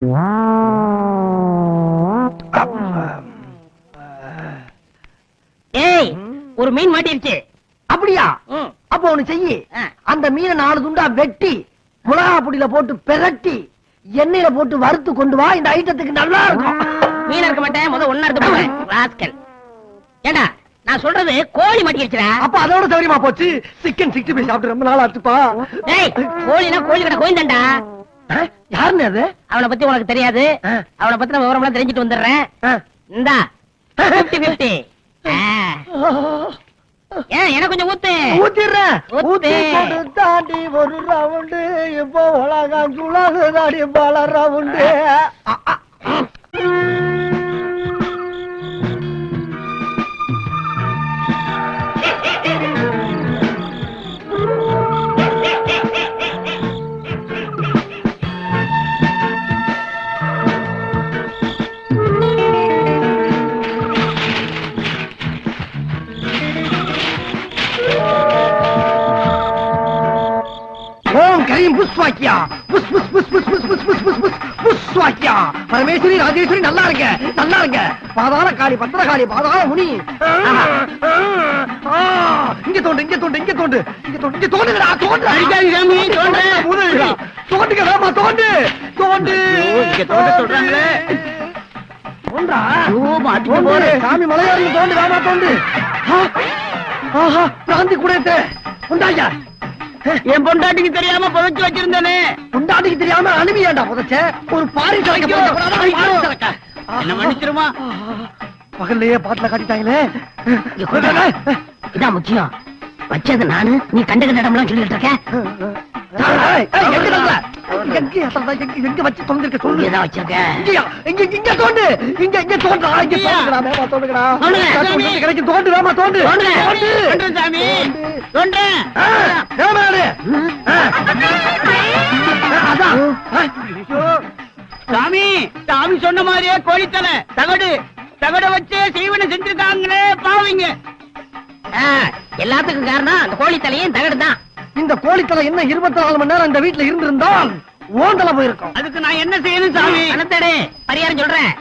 ஏய், ஒரு மீன் மாட்டிருச்சு. அப்படியா? அப்ப ஒண்ணு செய்யி, அந்த மீனை 4 துண்டா வெட்டி மிளகா பொடியில போட்டு பிரட்டி எண்ணெயில போட்டு வறுத்து கொண்டு வா. இந்த ஐட்டத்துக்கு நல்லா இருக்கும். மீன் இருக்க மாட்டேன், முத ஒண்ணா எடுத்து போறேன். ராஸ்கல். ஏண்டா நான் சொல்றது கோழி மாட்டிருச்சுடா. அப்ப அதோட சௌரியமா போச்சு. சிக்கன் 65 சாப்பிட்டு ரொம்ப நாள் ஆச்சுப்பா. ஏய், கோழினா கோழி கடை கோயந்தாண்டா. யாருன்னு அது? அவனை பத்தி உனக்கு தெரியாது. அவனை பத்தின விவரம் எல்லாம் தெரிஞ்சுட்டு வந்துடுறேன். இந்தா 50-50. ஏன் எனக்கு கொஞ்சம் ஊத்து. ஊத்திடுறேன். ஊத்தி தாண்டி ஒரு ரவுண்டு இப்போ உலகம் சுழகு தாடி பல ரவுண்டு. புஷ்வாக்கியா, புஷ் புஷ் புஷ் புஷ் புஷ் புஷ் புஷ் புஷ் புஷ் புஷ்வாக்கியா. பரமேஸ்வரி ராஜேஸ்வரி நல்லா இருங்க, நல்லா இருங்க. பாதாள காளி பத்திரகாளி பாதாள முனி. இங்க தோண்டு, இங்க தோண்டு, இங்க தோண்டு, இங்க தோண்டு, இங்க தோண்டுடா, தோண்டு. அடிக்காதீங்க சாமி, தோண்டு. முதல்ல தோண்டுங்க, வேமா தோண்டு, தோண்டு. இங்க தோண்ட சொல்றாங்களே. தோண்டா. ஓ மாட்டிட்டு போறே. சாமி மலையாளம் தோண்டு, வேமா தோண்டு. ஆஹா, பிராந்தி குடேத்தே. உண்டாயா. என் பொண்டாட்டிக்கு தெரியாம புதைச்சு வச்சிருந்தேனே. பொண்டாட்டிக்கு தெரியாம அனுப்பியாண்டா புதைச்ச. ஒரு பாரி சரக்க என்ன மன்னிச்சிருமா. பகல்லையே பாட்டுல காட்டிட்டாங்களே. இதான் முக்கியம். வச்சது நானு, நீ கண்ட இடம்லாம் சொல்லிட்டு இருக்க. எங்க வச்சு தொந்திருக்க சொல்லு. ஏதா வச்சிருக்க? இங்க தோண்டு, இங்க இங்க தோண்டா, இங்க தோண்டுடா, வேமா தோண்டுடா. கிடைக்கும் தோண்டு, வேமா தோண்டு. தோண்டு சாமி, தோண்டு. வேமாடு. அதான் சாமி, சாமி சொன்ன மாதிரியே கோழித்தலை தகடு தகட வச்சு செய்வன செஞ்சிருக்காங்களே பாவீங்க. எல்லாத்துக்கும் காரணம் அந்த கோழித்தலையும் தகடு தான். இந்த கோழித்தலை என்ன 24 மணி நேரம் இந்த வீட்டுல இருந்திருந்தால் ஓந்தல போயிருக்கும். அதுக்கு நான் என்ன செய்யணும் சாமி? பணத்தேடு, பரிகாரம் சொல்றேன்.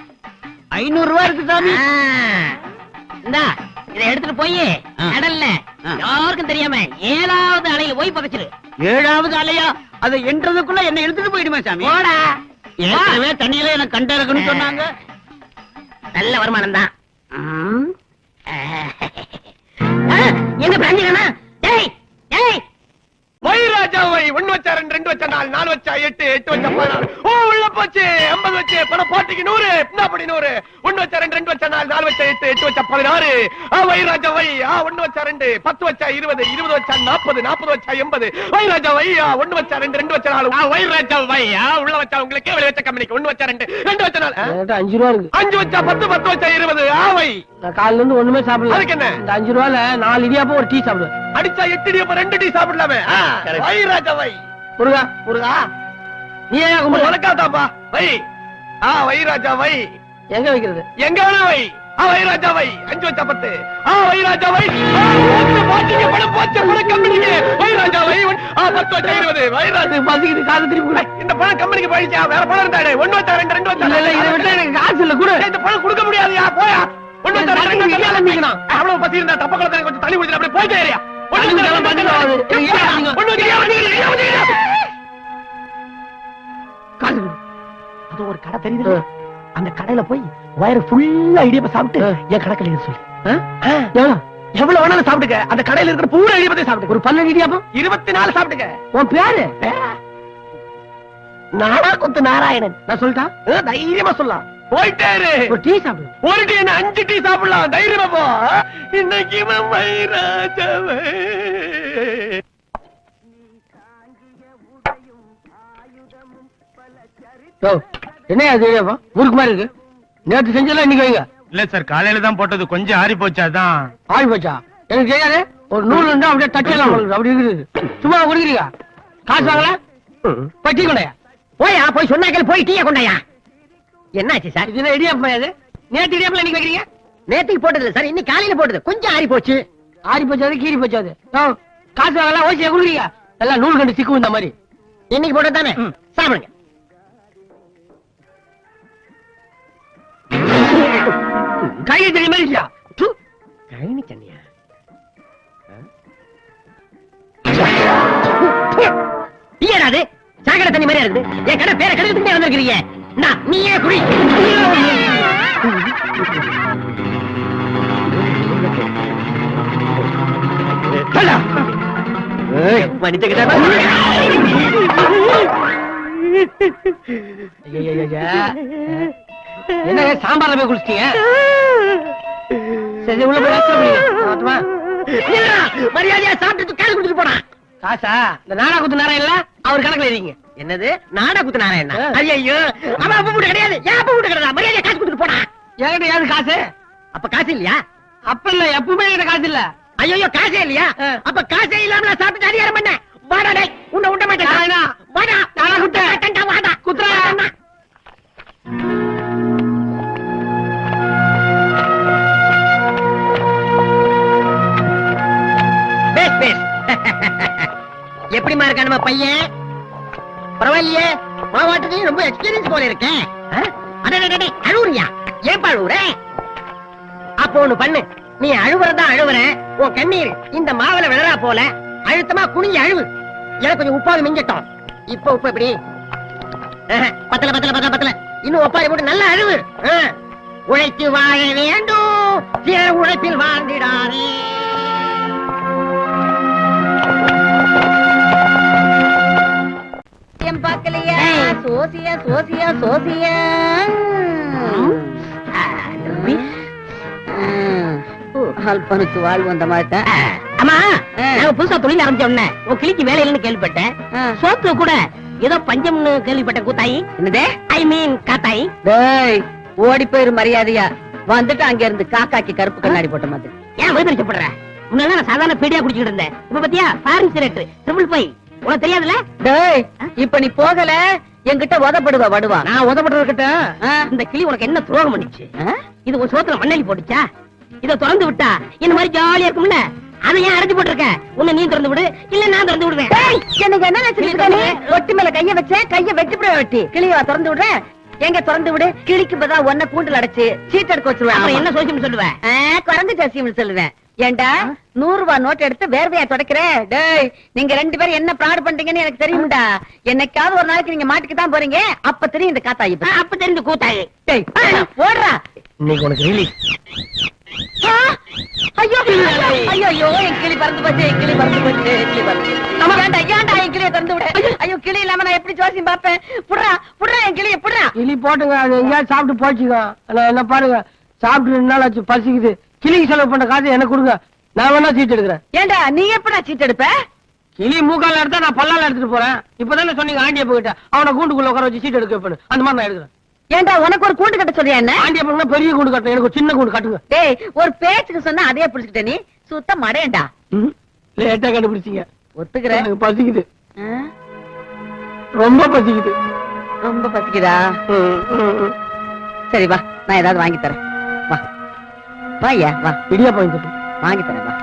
500 ரூபாய் இருக்கு சாமி. இந்தா இதை எடுத்துட்டு போய் கடல்ல யாருக்கும் தெரியாம 7வது அலையில போய் பதைச்சிரு. 7வது அலையா? அதை என்றதுக்குள்ள என்ன எடுத்துட்டு போயிடுமே சாமி. போடா. ஏற்கனவே தண்ணியில எனக்கு கண்ட இருக்குன்னு சொன்னாங்க. நல்ல வருமானம் தான். எங்க பிராந்தி வேணா? டேய் டேய், வைராஜாவை 1 வச்சா 2, 2 வச்சா 4, 4 வச்சா 8, 8 வச்சா 16. ஓ உள்ள போச்சு. 50 வச்சு பணம் போட்டிக்கு 100. என்னப்படி 100? 1 வச்சா 2, 2 வச்சா 4, 4 வச்சா 8, 8 வச்சா 16. வைராஜாவை 1 வச்சா 2, 10 வச்சா 20, 20 வச்சா 40, 40 வச்சா 80. வைராஜாவை 1 வச்சா 2, 2 வச்சா 4. வைராஜாவை உள்ள வச்சா உங்களுக்கு வெளிய வச்ச கம்பெனிக்கு 1 வச்சா 2, 2 வச்சா 4. 5 ரூபா இருக்கு. 5 வச்சா 10, 10 வச்சா 20. வை. நான் காலையில இருந்து ஒண்ணுமே சாப்பிடல. அதுக்கு என்ன? இந்த 5 ரூபால 4 இடியாப்பம் ஒரு டீ சாப்பிடுவேன். அடிச்சா 8 இடியாப்பம் 2 டீ சாப்பிடலாமே. வைராஜாவை முருகா முருகா, நீ ஏன் கும்பிடு? வணக்காதாப்பா. வை. வைராஜா வை. எங்க வைக்கிறது? எங்க வேணா வை. வைராஜா வை. 5 வச்சா 10. வைராஜா வை. பாட்டிங்க பணம் போச்சு பணம் கம்பெனிக்கு. வைராஜா வை. 10 வச்சா 20. வைராஜா பசிக்குது, காது திருப்பி கொடு. இந்த பணம் கம்பெனிக்கு போயிடுச்சா? வேற பணம் இருந்தாடே. 1 வச்சா 2, 2 வச்சா. இல்ல இதை விட்டா எனக்கு காசு இல்ல கூட. இந்த பணம் கொடுக்க முடியாதுயா. போயா. 1 வச்சா 2 வச்சா. அவ்வளவு பசி இருந்தா தப்ப குளத்துல கொஞ்சம் தண்ணி குடிச்சு அப்படியே போயிட்டே ஏரியா. அது ஒரு கடை தெரியுது. அந்த கடையில போய் வயிறு ஃபுல்லா இடியப்ப சாப்பிட்டு என் கணக்கில் இரு சொல்லு. எவ்வளவு வேணாலும் சாப்பிட்டுக்க. அந்த கடையில இருக்கிற பூரா இடியப்பத்தை சாப்பிட்டு. ஒரு 12 இடியாப்பம் 24 சாப்பிட்டுக்க. உன் பேரு நாடா குத்து நாராயணன். நான் சொல்லிட்டேன், தைரியமா சொல்லலாம். போயிட்டே ஒரு டீ சாப்பிடு. ஒரு டீ என்ன 5 டீ சாப்பிடலாம். தைரியமா போ. இன்னைக்கு வைராஜாவே. என்ன அது முறுக்கு மாதிரி இருக்கு? நேற்று செஞ்சல இன்னைக்கு வைங்க. இல்ல சார், காலையில தான் போட்டது, கொஞ்சம் ஆறி போச்சாதான். ஆறி போச்சா? எனக்கு தெரியாது. ஒரு 100 இருந்தா அப்படியே தட்டலாம் அப்படி இருக்குது. சும்மா குடிக்கிறீங்க. காசு வாங்கல போய் டீ கொண்டாயா. போயா, போய் சொன்னாக்கள் போய் டீயா கொண்டாயா. என்னாச்சு சார்? இது இடியாப்பம் அது. நேற்று இடியாப்பம் இன்னைக்கு வைக்கிறீங்க. நேற்றுக்கு போட்டது சார், இன்னைக்கு காலையில போட்டது. கொஞ்சம் ஆறி போச்சு. ஆறி போச்சாது, கீறி போச்சாது. காசு வாங்கலாம் ஓசியா குடுக்குறீங்க. எல்லாம் நூல் கண்டு சிக்கும் இந்த மாதிரி. இன்னைக்கு போட்டது தானே, சாப்பிடுங்க. கையை தண்ணி மாதிரி இல்லையா? கழனி தண்ணியா? நீயாது சாக்கடை தண்ணி மாதிரி இருக்குது. என் கடை பேரை கெடுத்துட்டே வந்திருக்கிறீங்க. நீயே குடி. என்ன சாம்பார்ல போய் குடிச்சிட்டீங்க? சரி உள்ள போய் rest எடுங்க. மரியாதையா சாப்பிட்டு காசு கொடுத்துட்டு போனா. காசா? இந்த நாடா குத்து நேரம் இல்ல அவர் கணக்குல இருக்கீங்க. என்னது நாடா குத்து நாராயணா? ஐயோ அவன் அப்ப வீட்டு கிடையாது. ஏன் அப்ப வீட்டு கிடையாது? மரியாதையா காசு கொடுத்துட்டு போனா. என்கிட்ட ஏது காசு? அப்ப காசு இல்லையா? அப்ப இல்ல, எப்பவுமே என்கிட்ட காசு இல்ல. ஐயோ காசே இல்லையா? அப்ப காசே இல்லாம நான் சாப்பிட்டு அதிகாரம் பண்ண. வாடா டேய், உன்னை விட மாட்டேன். வாடா நாடா குத்து. வாடா குத்துறா. Base base. எப்படிமா இருக்கா நம்ம பையன்? பரவாயில்லையே, மாவாட்டுக்கு ரொம்ப எக்ஸ்பீரியன்ஸ் போல இருக்கேன். அழுவுறியா? ஏன் அழுவுற? அப்போ ஒண்ணு பண்ணு, நீ அழுவுறதா அழுவுற. உன் கண்ணீர் இந்த மாவுல விழறா போல அழுத்தமா குனிஞ்சு அழுவு. எனக்கு கொஞ்சம் உப்பாவது மிஞ்சட்டும். இப்ப உப்பு எப்படி? பத்தல பத்தல பத்தல பத்தல. இன்னும் ஒப்பாரி போட்டு நல்லா அழுவு. உழைத்து வாழ வேண்டும், சில உழைப்பில் வாழ்ந்திடாதே. பாக்கலையா? சோசியா சோசியா சோசியா. அல்பனுக்கு வாழ்வு வந்த மாதிரி. ஆமா, நாங்க புதுசா தொழில் ஆரம்பிச்ச உடனே உன் கிளிக்கு வேலை இல்லைன்னு கேள்விப்பட்டேன். சோத்து கூட ஏதோ பஞ்சம்னு கேள்விப்பட்டேன். கூத்தாயி என்னது? ஐ மீன் காத்தாயி. ஓடி போயிரு மரியாதையா. வந்துட்டு அங்க இருந்து காக்காக்கி கருப்பு கண்ணாடி போட்ட மாதிரி. ஏன் வயிற்றுப்படுற? முன்னாடி நான் சாதாரண பீடியா குடிச்சிட்டு இருந்தேன். இப்ப பத்தியா ஃபாரின் சிகரெட் ட்ரிபிள் 5. உனக்கு தெரியாதுல? டேய், இப்ப நீ போகல என்கிட்ட உதப்படுவா வடுவா. நான் உதப்படுறதுக்கிட்ட இந்த கிளி உனக்கு என்ன துரோகம் பண்ணிச்சு? இது ஒரு சோத்துல மண்ணெலி போட்டுச்சா? இத திறந்து விட்டா இந்த மாதிரி ஜாலியா இருக்கும்ல. அதை ஏன் அடைச்சு போட்டிருக்க? உன்னை நீ திறந்து விடு, இல்ல நான் திறந்து விடுவேன். எனக்கு என்ன நினைச்சிருக்க? ஒட்டி மேல கைய வச்ச, கைய வெட்டி வெட்டி கிளியா திறந்து விடுற. எங்க திறந்து விடு. கிளிக்கு பதிலா ஒன்ன கூண்டுல அடைச்சு சீட் எடுக்க வச்சிருவேன். என்ன சோசியம் சொல்லுவேன்? குறைஞ்ச ஜசியம் சொல்லுவேன். ஏண்டா 100 ரூபாய் நோட் எடுத்து வேர்வையா தொடக்கிற? டேய், நீங்க 2 பேரும் என்ன பிராட் பண்றீங்கன்னு எனக்கு தெரியும்டா. என்னைக்காவது ஒரு நாளைக்கு நீங்க மாட்டிக்கு தான் போறீங்க. அப்ப தெரியும் இந்த காத்தாயி. அப்ப தெரிஞ்சு கூத்தாயி. டேய் போடுறா. இன்னைக்கு உனக்கு ரிலீஸ். ஐயோ ஐயோ, என் கிளி பறந்து போச்சு, என் கிளி பறந்து போச்சு, கிளி பறந்து. ஏன்டா ஏன்டா என் கிளியை திறந்து விட? ஐயோ, கிளி இல்லாம நான் எப்படி ஜோசியம் பார்ப்பேன்? புடுறா புடுறா என் கிளியை புடுறா. கிளி போட்டுங்க, அது எங்கேயாவது சாப்பிட்டு போச்சுங்க. என்ன பாருங்க, சாப்பிட்டு 2 நாள் ஆச்சு, பசிக்குது. கிளிக்கு செலவு பண்ண காசு எனக்கு கொடுங்க, நான் வேணா சீட் எடுக்கிறேன். ஏண்டா நீ எப்படா சீட் எடுப்ப? கிளி மூக்கால எடுத்தா நான் பல்லால எடுத்துட்டு போறேன். இப்பதானே சொன்னீங்க ஆண்டிய போயிட்ட அவனை கூண்டுக்குள்ள உட்கார வச்சு சீட் எடுக்க வைப்பேன். அந்த மாதிரி நான் எடுக்கிறேன். ஏண்டா உனக்கு ஒரு கூண்டு கட்ட சொல்றியா? என்ன ஆண்டிய போனா பெரிய கூண்டு கட்டணும், எனக்கு ஒரு சின்ன கூண்டு கட்டுங்க. டேய், ஒரு பேச்சுக்கு சொன்னா அதே புடிச்சுக்கிட்ட நீ சுத்த மடையண்டா. லேட்டா கண்டுபிடிச்சீங்க. ஒத்துக்கிறேன். எனக்கு பசிக்குது, ரொம்ப பசிக்குது. ரொம்ப பசிக்குதா? சரி வா, நான் ஏதாவது வாங்கி தரேன். வா வாயா வா. இடியா பாயிண்ட் வாங்கி தரேன் வா.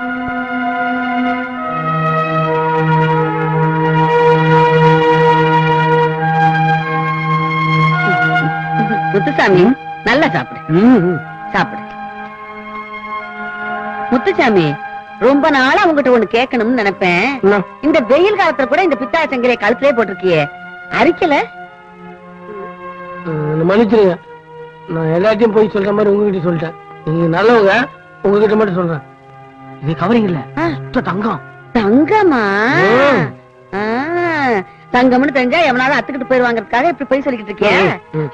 முத்துசாமி நல்லா சாப்பிடு, சாப்பிடு. முத்துசாமி, ரொம்ப நாளா உங்ககிட்ட ஒண்ணு கேட்கணும்னு நினைப்பேன். இந்த வெயில் காலத்துல கூட இந்த பித்தாள சங்கிலியை கழுத்திலே போட்டிருக்கியே, அரிக்கல? மன்னிச்சிருங்க, நான் எல்லாத்தையும் போய் சொல்ற மாதிரி உங்ககிட்ட சொல்லிட்டேன். நீங்க நல்லவங்க, உங்ககிட்ட மட்டும் சொல்றேன். இது கவரிங் இல்ல, தங்கம். தங்கமா? தங்கம்னு தெரிஞ்சா எவனாவது அத்துக்கிட்டு போயிருவாங்கிறதுக்காக இப்படி போய் சொல்லிக்கிட்டு இருக்கிய?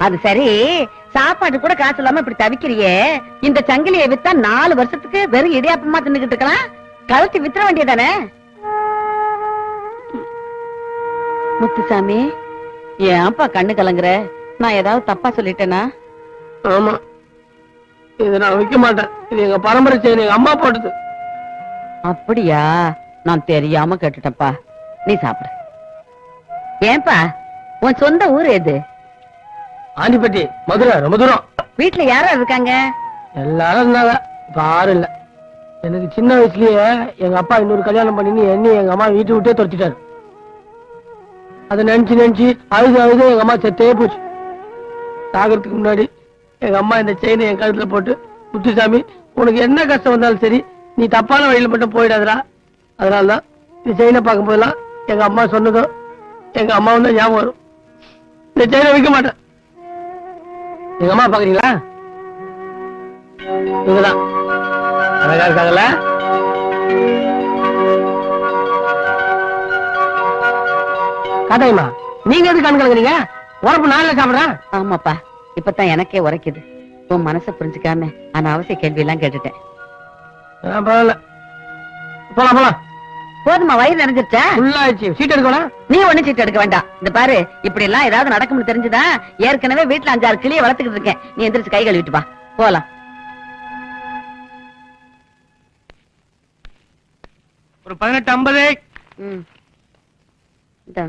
அது சரி, சாப்பாடு கூட காசு இல்லாம இப்படி தவிக்கிறியே, இந்த சங்கிலியை வித்தா 4 வருஷத்துக்கு வெறும் இடியாப்பமா தின்னுகிட்டு இருக்கலாம். கழுத்தி வித்துற வேண்டியதானே? முத்துசாமி, ஏன்ப்பா கண்ணு கலங்குற? நான் ஏதாவது தப்பா சொல்லிட்டேனா? ஆமா, இதை நான் வைக்க மாட்டேன். இது எங்க பரம்பரை செய்ய, எங்க அம்மா போட்டது. அப்படியா? நான் தெரியாம கேட்டுட்டேன்ப்பா. நீ சாப்பிடு. ஏன்பா, உன் சொந்த ஊர் எது? ஆண்டிப்பட்டி, மதுரை. ரொம்ப தூரம். வீட்டுல யாரும் இருக்காங்க? எல்லாரும் இருந்தாங்க, இப்ப யாரும் இல்ல. எனக்கு சின்ன வயசுலயே எங்க அப்பா இன்னொரு கல்யாணம் பண்ணி என்னை எங்க அம்மா வீட்டு விட்டே துரத்திட்டாரு. அதை நினைச்சு நினைச்சு அழுது அழுது எங்க அம்மா செத்தே போச்சு. சாகிறதுக்கு முன்னாடி எங்க அம்மா இந்த செயினை என் கழுத்துல போட்டு முத்துசாமி, உனக்கு என்ன கஷ்டம் வந்தாலும் சரி, நீ தப்பான வழியில மட்டும் போயிடாதடா. அதனாலதான் இந்த செயினை பார்க்கும் போதெல்லாம் எங்க அம்மா சொன்னதும் எங்க அம்மாவும் தான் ஞாபகம் வரும். இந்த செயினை வைக்க மாட்டேன். எங்க அம்மா பாக்குறீங்களா? இவங்கதான் அழகா இருக்காங்கல்ல? காட்டாயமா, நீங்க எதுக்கு கணக்கு கலங்குறீங்க? உரப்பு நாளில் சாப்பிடுறேன். ஆமாப்பா, இப்பதான் எனக்கே உரைக்குது. உன் மனசை புரிஞ்சுக்காம அனாவசிய கேள்வி எல்லாம் கேட்டுட்டேன். பரவாயில்ல, போலாம் போலாம். போதுமா, வயிறு நிறைஞ்சிருச்சா? ஃபுல்லாச்சு. சீட் எடுக்கலாம். நீ ஒண்ணு சீட்டு எடுக்க வேண்டாம். இந்த பாரு, இப்படி எல்லாம் ஏதாவது நடக்கும்னு தெரிஞ்சுதா ஏற்கனவே வீட்டுல 5-6 கிளியை வளர்த்துக்கிட்டு இருக்கேன். நீ எந்திரிச்சு கை கழுவிட்டு வா, போலாம். ஒரு 18:50.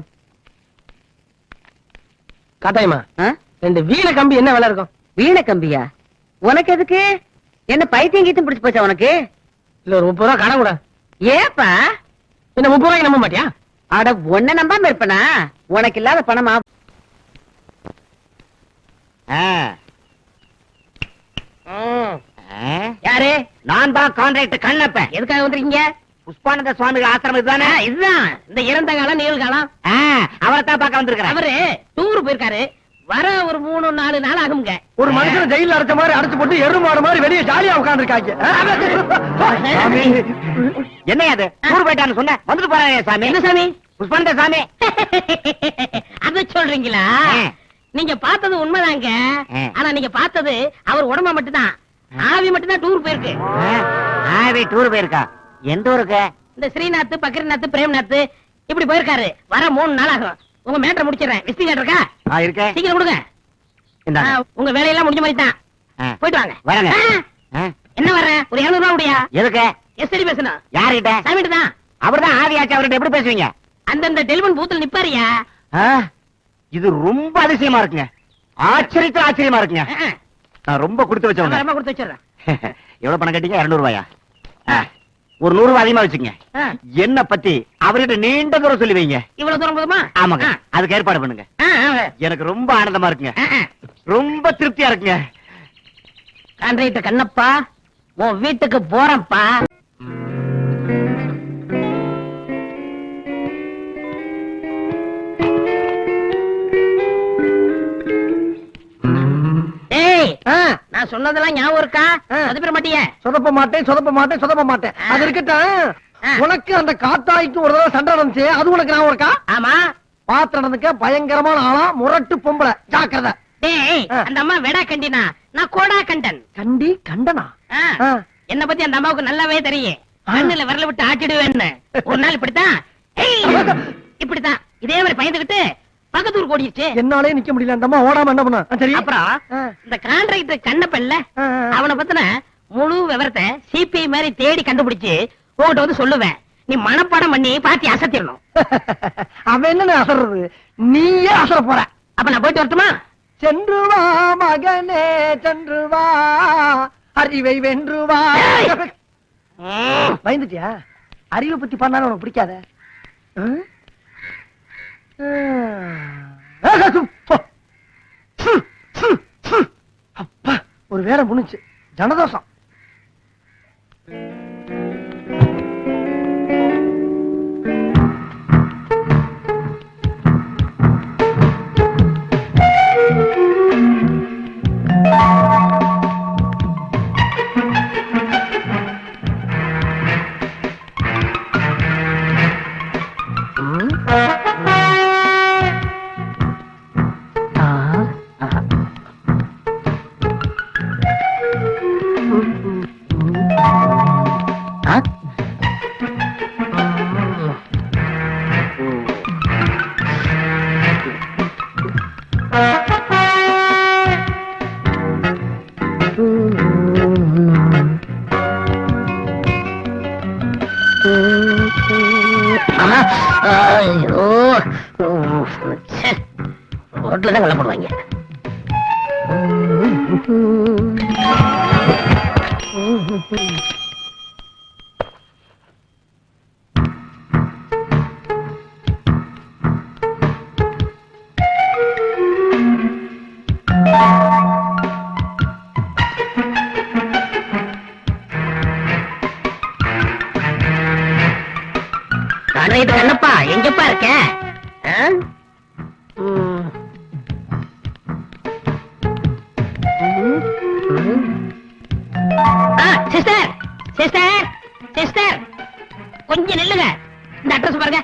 காட்டாயமா, 2 வீண கம்பி என்ன விலை இருக்கும்? வீண கம்பியா? உனக்கு எதுக்கு? என்ன பைத்தியம் கீத்தும் பிடிச்சு போச்சா உனக்கு? இல்ல, ஒரு 30 ரூபா கடை கூட. ஏப்பா என்ன 30 ரூபாய்க்கு நம்ப மாட்டியா? அட, ஒன்ன நம்பாம இருப்பனா? உனக்கு இல்லாத பணமா? யாரு? நான் தான் கான்ட்ராக்டர் கண்ணப்ப. எதுக்காக வந்திருக்கீங்க? புஷ்பானந்த சுவாமிகள் ஆசிரமம் இதுதானே? இதுதான். இந்த இறந்த காலம் நிகழ்காலம் அவரைத்தான் பார்க்க வந்திருக்கிறேன். அவரு டூர் போயிருக்காரு. வர ஒரு 3-4 நாள் ஆகுங்க. ஒரு மனுஷன் ஜெயில அடைச்ச மாதிரி அடைச்சு போட்டு எருமாடு மாதிரி வெளியே ஜாலியா உட்கார்ந்துருக்காங்க. என்ன அது? டூர் போயிட்டான்னு சொன்ன வந்துட்டு போறாங்க சாமி. என்ன சாமி? புஷ்பானந்த சாமி. அத சொல்றீங்களா? நீங்க பார்த்தது உண்மைதாங்க. ஆனா நீங்க பார்த்தது அவர் உடம்ப மட்டும்தான். ஆவி மட்டும்தான் டூர் போயிருக்கு. ஆவி டூர் போயிருக்கா? எந்த ஊருக்கு? இந்த ஸ்ரீநாத், பக்ரிநாத், பிரேம்நாத் இப்படி போயிருக்காரு. வர 3 நாள் ஆகும். உங்க மேட்டர் முடிச்சிடறேன். விஸ்டிங் இருக்கா? இருக்கேன். சீக்கிரம் கொடுங்க. உங்க வேலையெல்லாம் முடிஞ்ச மாதிரி தான். போயிட்டு வாங்க. வரங்க. என்ன வர்றேன்? ஒரு 200 ரூபா முடியா? எதுக்கு? எஸ்டி பேசணும். யார்கிட்ட? சாமிகிட்ட தான். அவர்தான் ஆவியாச்சு. அவர்கிட்ட எப்படி பேசுவீங்க? அந்தந்த டெலிபோன் பூத்துல நிப்பாரியா? இது ரொம்ப அதிசயமா இருக்குங்க. ஆச்சரியத்துல ஆச்சரியமா இருக்குங்க. நான் ரொம்ப கொடுத்து வச்சவங்க. ரொம்ப கொடுத்து வச்சிடுறேன். எவ்வளவு பணம் கட்டிங்க? 200 ரூபாயா? ஒரு 100 ரூபாய் அதிகமா வச்சுங்க. என்ன பத்தி அவர்கிட்ட நீண்ட தூரம் சொல்லி வைங்க. இவ்வளவு தூரம் போதுமா? ஆமாங்க. அதுக்கு ஏற்பாடு பண்ணுங்க. எனக்கு ரொம்ப ஆனந்தமா இருக்குங்க. ரொம்ப திருப்தியா இருக்குங்க. கான்ட்ராக்டர் கண்ணப்பா, உன் வீட்டுக்கு போறேன்ப்பா. நான் சொன்னதெல்லாம் ஞாபகம் இருக்கா? சொதப்பிட மாட்டியே? சொதப்ப மாட்டேன், சொதப்ப மாட்டேன், சொதப்ப மாட்டேன். அது இருக்கட்டும். உனக்கு அந்த காத்தாய்க்கு ஒரு தடவை சண்டை நடந்துச்சு, அது உனக்கு ஞாபகம் இருக்கா? ஆமா. பாத்து நடந்துக்க பயங்கரமான ஆளா, முரட்டு பொம்பளை. ஜாக்கிரதை. அந்த அம்மா வெடா கண்டினா, நான் கோடா கண்டன். கண்டி கண்டனா? என்ன பத்தி அந்த அம்மாவுக்கு நல்லாவே தெரியும். கண்ணுல விரல விட்டு ஆட்டிடுவேன்னு. ஒரு நாள் இப்படித்தான் இப்படித்தான் இதே மாதிரி பயந்துகிட்டு பக்கத்தூர் ஓடிடுச்சு. என்னாலே நிக்க முடியல. அந்த அம்மா ஓடாம என்ன பண்ண? சரி, அப்புறம் இந்த கான்ட்ராக்டர் கண்ணப்பல்ல, அவனை பத்தின முழு விவரத்தை சிபிஐ மாதிரி தேடி கண்டுபிடிச்சு உங்ககிட்ட வந்து சொல்லுவேன். நீ மனப்பாடம் பண்ணி பாத்தி அசத்திடணும். அவன் என்ன அசறது? நீயே அசர போற. அப்ப நான் போயிட்டு வரட்டுமா? சென்று வா மகனே, சென்று வா, அறிவை வென்று வா. பயந்துட்டியா? அறிவை பத்தி பண்ணாலும் உனக்கு பிடிக்காத. அப்பா, ஒரு வேலை முடிஞ்சு. ஜனதோஷம். ரோட்ல தான் கள்ள போடுவாங்க. கான்ட்ராக்டர் கண்ணப்பா எங்கப்பா இருக்க? சிஸ்டர் சிஸ்டர் சிஸ்டர் கொஞ்சம் நில்லுங்க. இந்த அட்ரஸ் பாருங்க.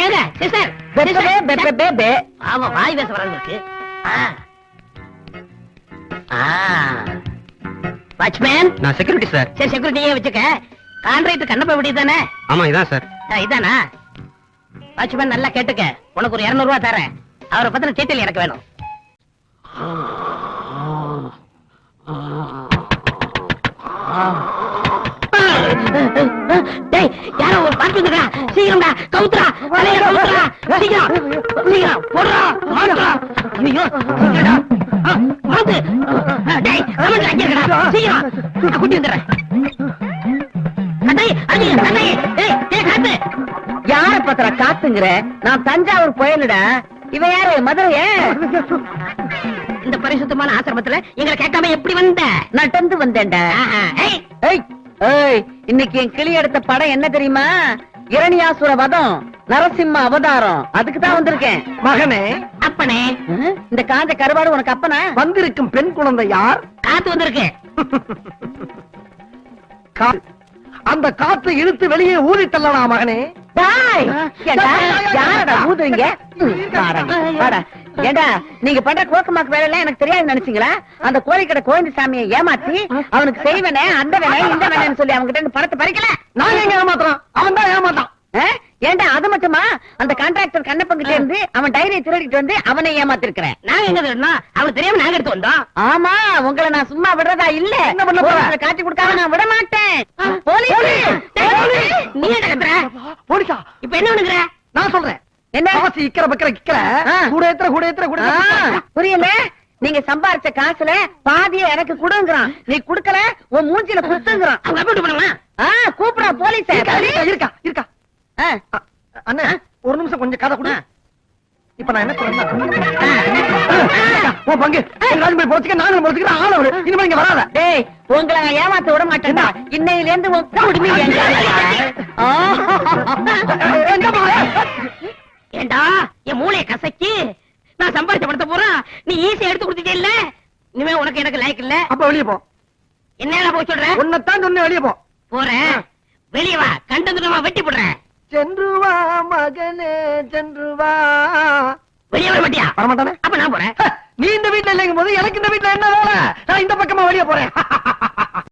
ஏங்க சிஸ்டர் ஆமா வாய் பேச வராங்க இருக்கு. வாட்ச்மேன் நான் செக்யூரிட்டி சார். சரி செக்யூரிட்டியே வச்சுக்க. கான்ட்ராக்டர் கண்ணப்பா வீடு தானே? ஆமா இதான் சார். இதானா? வாட்ச்மேன் நல்லா கேட்டுக்க. உனக்கு ஒரு 200 ரூபாய் தரேன். அவரை பத்தின டீட்டெயில் எனக்கு வேணும். டேய் யாரோ ஒரு பாட்டு வந்துடா. சீக்கிரம்டா கவுத்துடா. தலைய கவுத்துடா. சீக்கிரம் சீக்கிரம் போடுடா. மாடுடா. ஐயோ சீக்கிரம்டா. மாடு. டேய் கமெண்ட் அங்க இருக்கடா. சீக்கிரம் குட்டி வந்துறேன். அடே அடே அடே. டேய் டேய் காத்து. யார பத்திர காத்துங்கற? நான் தஞ்சாவூர் போயலடா. இவன் யாரு? மதுரைய? இந்த பரிசுத்தமான ஆசிரமத்துல எங்களை கேட்காம எப்படி வந்த? நடந்து வந்தேன்டா. ஏய் ஏய் ஏய், இன்னைக்கு என் கிளி எடுத்த படம் என்ன தெரியுமா? இரணியாசுர வதம், நரசிம்ம அவதாரம். அதுக்கு தான் வந்திருக்கேன். மகனே, அப்பனே இந்த காஞ்ச கருவாடு உனக்கு அப்பனா? வந்திருக்கும் பெண் குழந்தை யார்? காத்து வந்திருக்கு. அந்த காற்றை இழுத்து வெளியே ஊதி தள்ளலாம் மகனே. டேய், ஏண்டா, யாரடா ஊதுறீங்க? வாடா. ஏண்டா, நீங்க பண்ற கோக்கமாக்கு வேலை எல்லாம் எனக்கு தெரியாது நினைச்சீங்களா? அந்த கோழிக்கடை கோவிந்த சாமியை ஏமாத்தி அவனுக்கு செய்வனே அந்த வேலை இந்த வேலைன்னு சொல்லி அவங்க கிட்ட பணத்தை பறிக்கல. நாங்க எங்க ஏமாத்துறோம்? அவன் தான் ஏமாத்தான். ஏண்டா அது மட்டுமா? அந்த கான்ட்ராக்டர் கண்ணப்பங்கிட்ட இருந்து அவன் டைரியை திருடிட்டு வந்து அவனை ஏமாத்திருக்கிறேன். நாங்க எங்க திருடணும்? அவனுக்கு தெரியாம நாங்க எடுத்து வந்தோம். ஆமா, உங்களை நான் சும்மா விடுறதா இல்ல. என்ன பண்ண போற? போலீஸ்ல காட்டி கொடுக்காம நான் விட மாட்டேன். போலீஸ்! நீ என்ன கத்துற? போலீஸா? இப்ப என்ன பண்ணுகிற? நான் சொல்றேன். என்ன? காசு இக்கிற பக்கிற கிக்கிற கூட ஏத்துற கூட ஏத்துற கூட ஏத்துற. புரியல? நீங்க சம்பாரிச்ச காசுல பாதிய எனக்கு கொடுங்கறான். நீ குடுக்கல உன் மூஞ்சில குத்துங்கறான். அவங்க அப்படி பண்ணுமா? கூப்பிடா போலீஸ். இருக்கா இருக்கா. அண்ணா ஒரு நிமிஷம் கொஞ்சம் கதை கொடு. இப்ப நான் என்ன சொல்றேன்? உன் பங்கு எல்லாரும் போய் போச்சுக்க, நானும் போச்சுக்கிறேன். ஆளவரு இனிமே இங்க வராத. டேய், உங்களை நான் ஏமாத்த விட மாட்டேன்டா. இன்னையில இருந்து உன் குடுமி ஏண்டா என் மூளைய கசக்கி நான் சம்பாதிச்ச படத்தை போறா நீ ஈஸியா எடுத்து கொடுத்துட்டே இல்ல. இனிமே உனக்கு எனக்கு லைக் இல்ல. அப்ப வெளியே போ. என்ன போய் சொல்ற? உன்னைத்தான் சொன்ன வெளியே போ. போறேன். வெளியே வா. கண்டதுமா வெட்டி போடுறேன். சென்று வா மகனே சென்று வா. வெளியே வர மாட்டியா? வரமாட்டானே. அப்ப நான் போறேன். நீ இந்த வீட்டுல இல்லைங்கும் போது எனக்கு இந்த வீட்டுல என்ன வேலை? நான் இந்த பக்கமா வெளியே போறேன்.